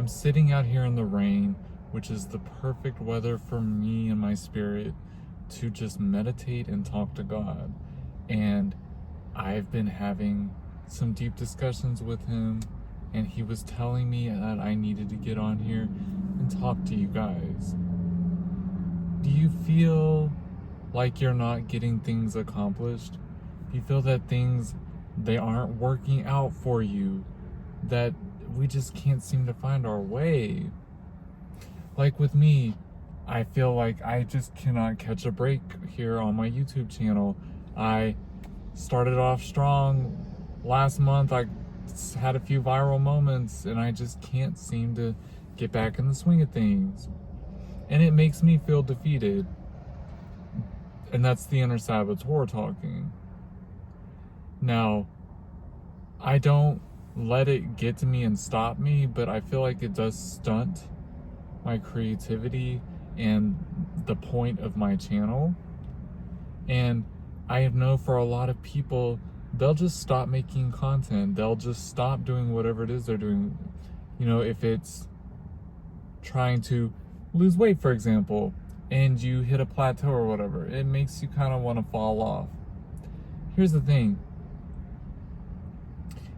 I'm sitting out here in the rain, which is the perfect weather for me and my spirit to just meditate and talk to God. And I've been having some deep discussions with him, and he was telling me that I needed to get on here and talk to you guys. Do you feel like you're not getting things accomplished? Do you feel that things, they aren't working out for you? That we just can't seem to find our way? Like with me, I feel like I just cannot catch a break here on my YouTube channel. I started off strong last month. I had a few viral moments, and I just can't seem to get back in the swing of things. And it makes me feel defeated. And that's the inner saboteur talking. Now, I don't let it get to me and stop me, but I feel like it does stunt my creativity and the point of my channel. And I know for a lot of people, they'll just stop making content. They'll just stop doing whatever it is they're doing. You know, if it's trying to lose weight, for example, and you hit a plateau or whatever, it makes you kind of want to fall off. Here's the thing.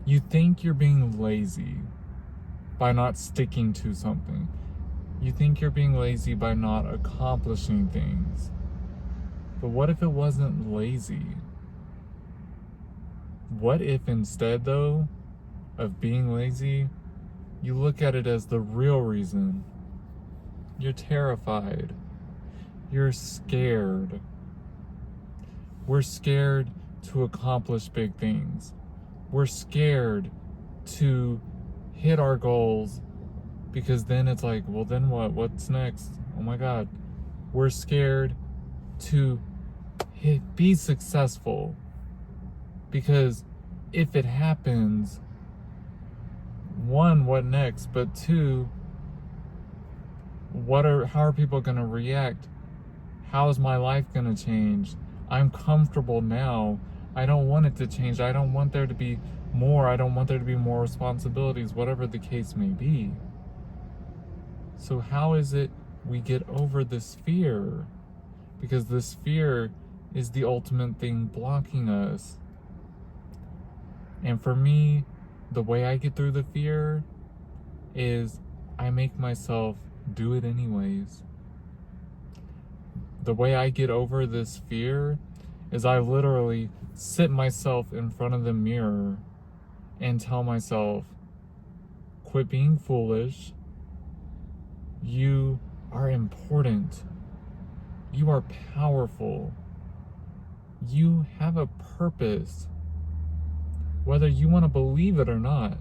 You think you're being lazy by not sticking to something. You think you're being lazy by not accomplishing things. But what if it wasn't lazy? What if instead, though, of being lazy, you look at it as the real reason? You're terrified. You're scared. We're scared to accomplish big things. We're scared to hit our goals, because then it's like, well, then what? What's next? Oh my God. We're scared to be successful, because if it happens, one, what next? But two, how are people going to react? How is my life going to change? I'm comfortable now. I don't want it to change. I don't want there to be more. I don't want there to be more responsibilities, whatever the case may be. So how is it we get over this fear? Because this fear is the ultimate thing blocking us. And for me, the way I get through the fear is I make myself do it anyways. The way I get over this fear is I literally sit myself in front of the mirror and tell myself, quit being foolish. You are important. You are powerful. You have a purpose. Whether you want to believe it or not,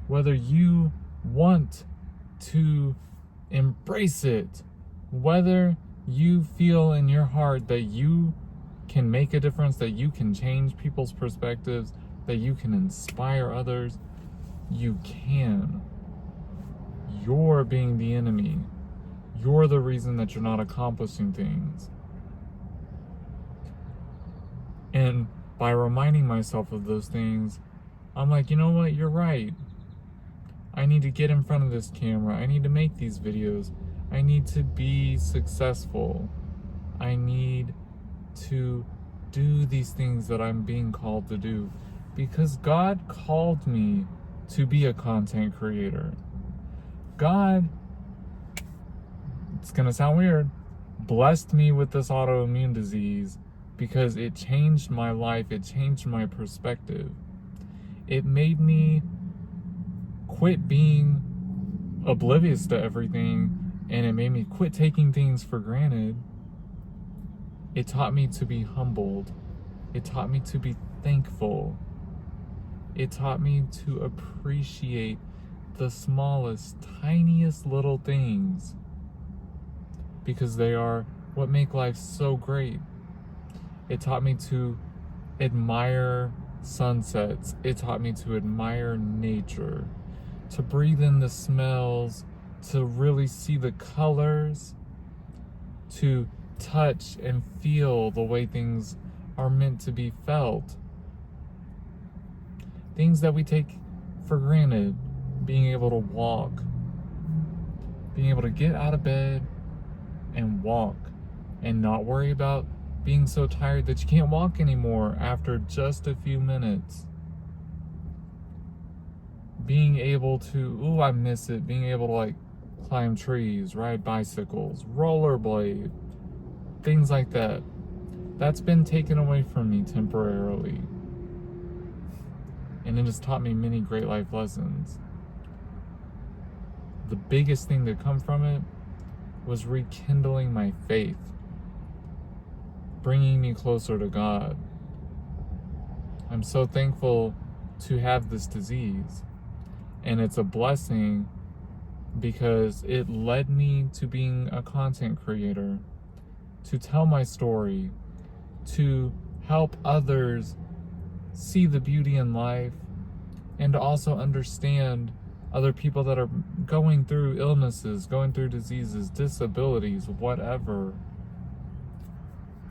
whether you want to embrace it, whether you feel in your heart that you can make a difference, that you can change people's perspectives, that you can inspire others, you can. You're being the enemy. You're the reason that you're not accomplishing things. And by reminding myself of those things, I'm like, you know what? You're right. I need to get in front of this camera. I need to make these videos. I need to be successful. I need to do these things that I'm being called to do, because God called me to be a content creator. God, it's gonna sound weird, blessed me with this autoimmune disease because it changed my life. It changed my perspective. It made me quit being oblivious to everything, and it made me quit taking things for granted. It taught me to be humbled. It taught me to be thankful. It taught me to appreciate the smallest, tiniest little things, because they are what make life so great. It taught me to admire sunsets. It taught me to admire nature, to breathe in the smells, to really see the colors, to touch and feel the way things are meant to be felt. Things that we take for granted, being able to walk, being able to get out of bed and walk and not worry about being so tired that you can't walk anymore after just a few minutes. Being able to, I miss it, being able to like climb trees, ride bicycles, rollerblade, things like that. That's been taken away from me temporarily. And it has taught me many great life lessons. The biggest thing to come from it was rekindling my faith, bringing me closer to God. I'm so thankful to have this disease, and it's a blessing because it led me to being a content creator, to tell my story, to help others see the beauty in life, and to also understand other people that are going through illnesses, going through diseases, disabilities, whatever.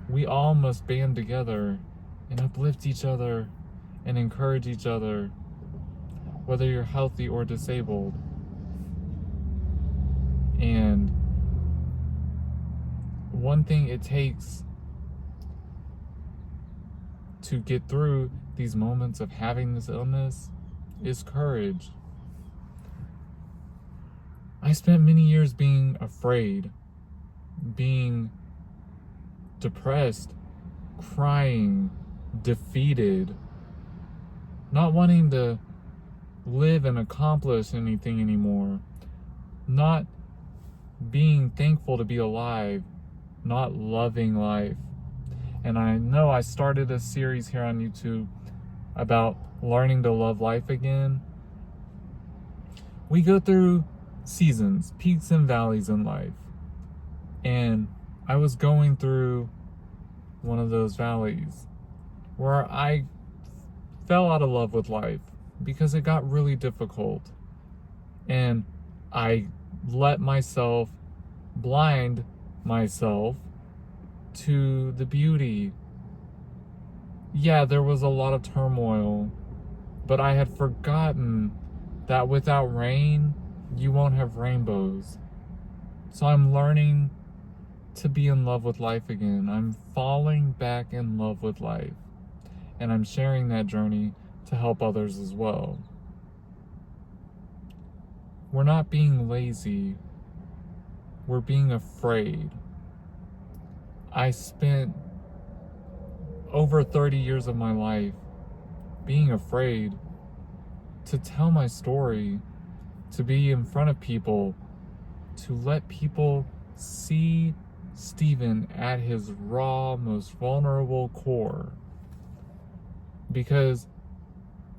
We all must band together and uplift each other and encourage each other, whether you're healthy or disabled. And one thing it takes to get through these moments of having this illness is courage. I spent many years being afraid, being depressed, crying, defeated, not wanting to live and accomplish anything anymore, not being thankful to be alive, not loving life. And I know I started a series here on YouTube about learning to love life again. We go through seasons, peaks and valleys in life. And I was going through one of those valleys where I fell out of love with life because it got really difficult. And I let myself blind myself to the beauty. Yeah, there was a lot of turmoil, but I had forgotten that without rain, you won't have rainbows. So I'm learning to be in love with life again. I'm falling back in love with life. And I'm sharing that journey to help others as well. We're not being lazy. We're being afraid. I spent over 30 years of my life being afraid to tell my story, to be in front of people, to let people see Stephen at his raw, most vulnerable core. Because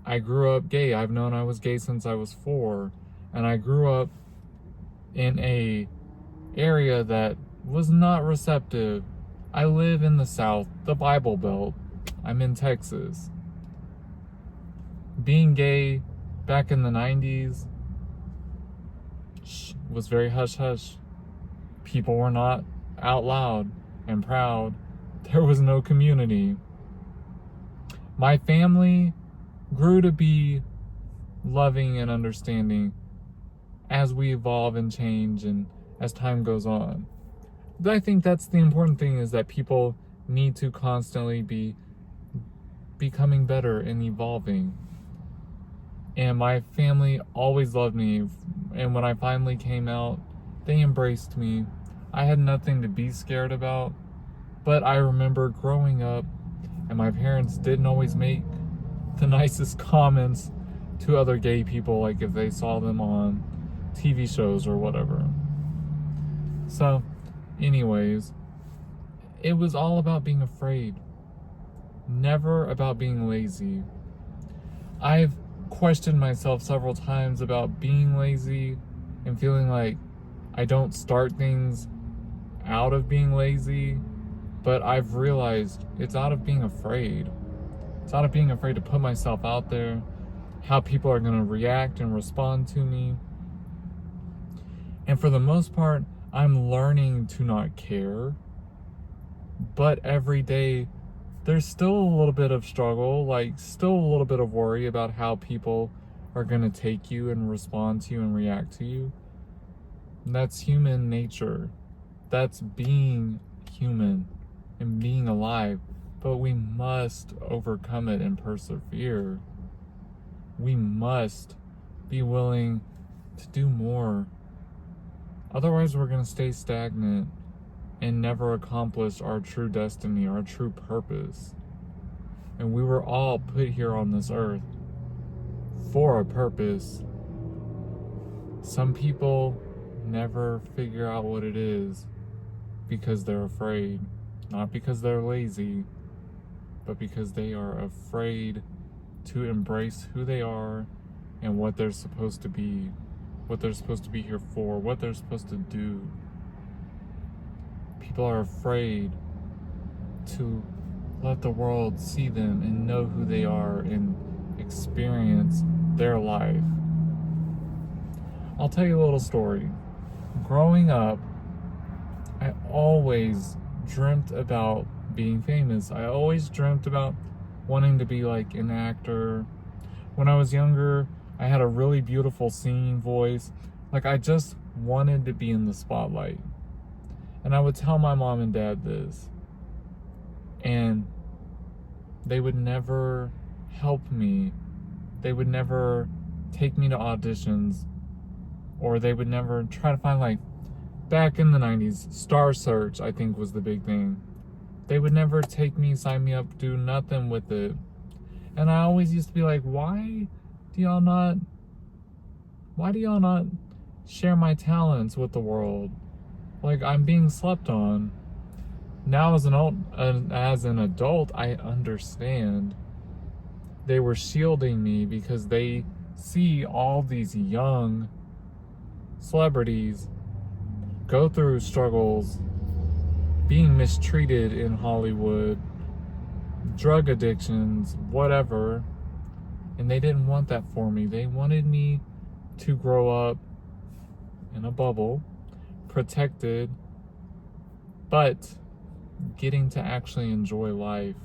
I grew up gay. I've known I was gay since I was 4. And I grew up in a area that was not receptive. I live in the South, the Bible Belt. I'm in Texas. Being gay back in the 90s was very hush-hush. People were not out loud and proud. There was no community. My family grew to be loving and understanding as we evolve and change and as time goes on. But I think that's the important thing, is that people need to constantly be becoming better and evolving. And my family always loved me. And when I finally came out, they embraced me. I had nothing to be scared about. But I remember growing up, and my parents didn't always make the nicest comments to other gay people, like if they saw them on TV shows or whatever. So, anyways, it was all about being afraid, never about being lazy. I've questioned myself several times about being lazy and feeling like I don't start things out of being lazy, but I've realized it's out of being afraid. It's out of being afraid to put myself out there, how people are going to react and respond to me. And for the most part, I'm learning to not care. But every day, there's still a little bit of struggle, like still a little bit of worry about how people are going to take you and respond to you and react to you. That's human nature. That's being human and being alive. But we must overcome it and persevere. We must be willing to do more. Otherwise, we're going to stay stagnant and never accomplish our true destiny, our true purpose. And we were all put here on this earth for a purpose. Some people never figure out what it is because they're afraid. Not because they're lazy, but because they are afraid to embrace who they are and what they're supposed to be, what they're supposed to be here for, what they're supposed to do. People are afraid to let the world see them and know who they are and experience their life. I'll tell you a little story. Growing up, I always dreamt about being famous. I always dreamt about wanting to be like an actor. When I was younger, I had a really beautiful singing voice. Like, I just wanted to be in the spotlight. And I would tell my mom and dad this. And they would never help me. They would never take me to auditions. Or they would never try to find, like, back in the 90s, Star Search, I think, was the big thing. They would never take me, sign me up, do nothing with it. And I always used to be like, why do y'all not share my talents with the world? Like, I'm being slept on. Now as an adult, I understand. They were shielding me because they see all these young celebrities go through struggles, being mistreated in Hollywood, drug addictions, whatever. And they didn't want that for me. They wanted me to grow up in a bubble, protected, but getting to actually enjoy life.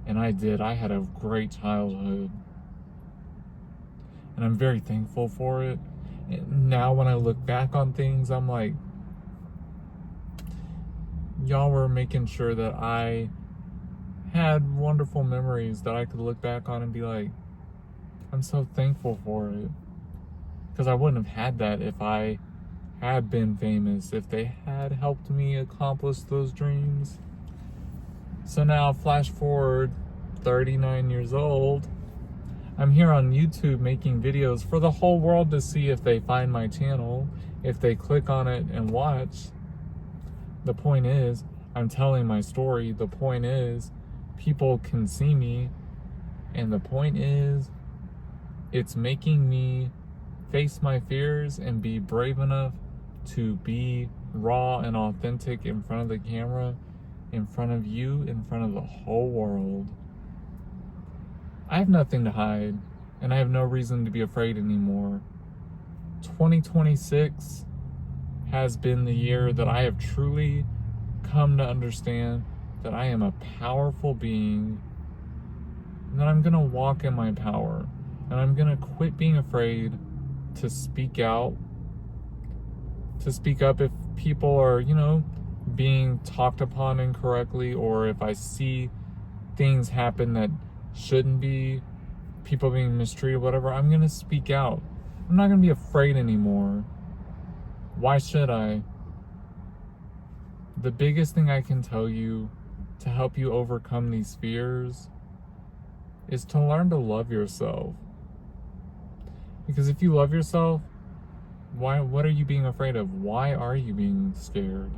And I did. I had a great childhood. And I'm very thankful for it. And now when I look back on things, I'm like, y'all were making sure that I had wonderful memories that I could look back on and be like, I'm so thankful for it. Because I wouldn't have had that if I had been famous, if they had helped me accomplish those dreams. So now, flash forward 39 years old, I'm here on YouTube making videos for the whole world to see if they find my channel, if they click on it and watch. The point is, I'm telling my story. The point is, people can see me. And the point is, it's making me face my fears and be brave enough to be raw and authentic in front of the camera, in front of you, in front of the whole world. I have nothing to hide, and I have no reason to be afraid anymore. 2026 has been the year that I have truly come to understand that I am a powerful being, and that I'm going to walk in my power, and I'm going to quit being afraid to speak out, to speak up if people are, being talked upon incorrectly, or if I see things happen that shouldn't be, people being mistreated, whatever. I'm going to speak out. I'm not going to be afraid anymore. Why should I? The biggest thing I can tell you to help you overcome these fears is to learn to love yourself. Because if you love yourself, what are you being afraid of? Why are you being scared?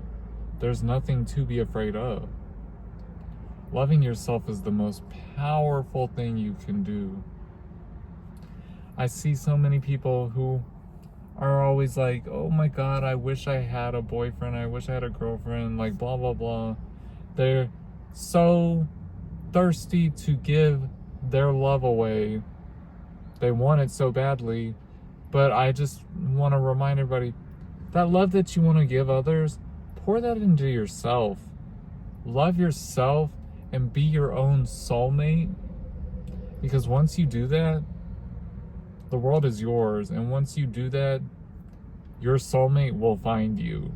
There's nothing to be afraid of. Loving yourself is the most powerful thing you can do. I see so many people who are always like, oh my God, I wish I had a boyfriend, I wish I had a girlfriend, like blah, blah, blah. They're so thirsty to give their love away. They want it so badly. But I just want to remind everybody, that love that you want to give others, pour that into yourself. Love yourself and be your own soulmate. Because once you do that, the world is yours. And once you do that, your soulmate will find you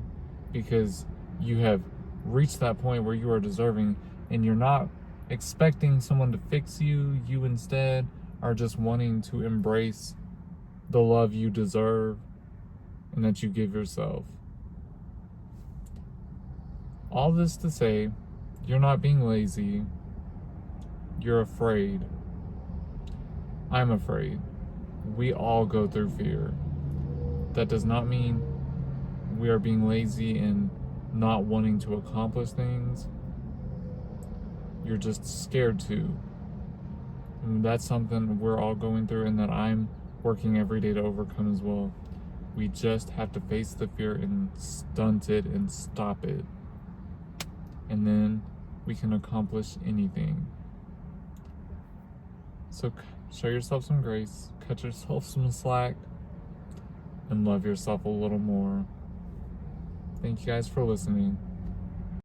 because you have reached that point where you are deserving and you're not expecting someone to fix you. You instead are just wanting to embrace the love you deserve and that you give yourself. All this to say, you're not being lazy. You're afraid. I'm afraid. We all go through fear. That does not mean we are being lazy and not wanting to accomplish things. You're just scared to. And that's something we're all going through and that I'm working every day to overcome as well. We just have to face the fear and stunt it and stop it. And then we can accomplish anything. So show yourself some grace, cut yourself some slack, and love yourself a little more. Thank you guys for listening.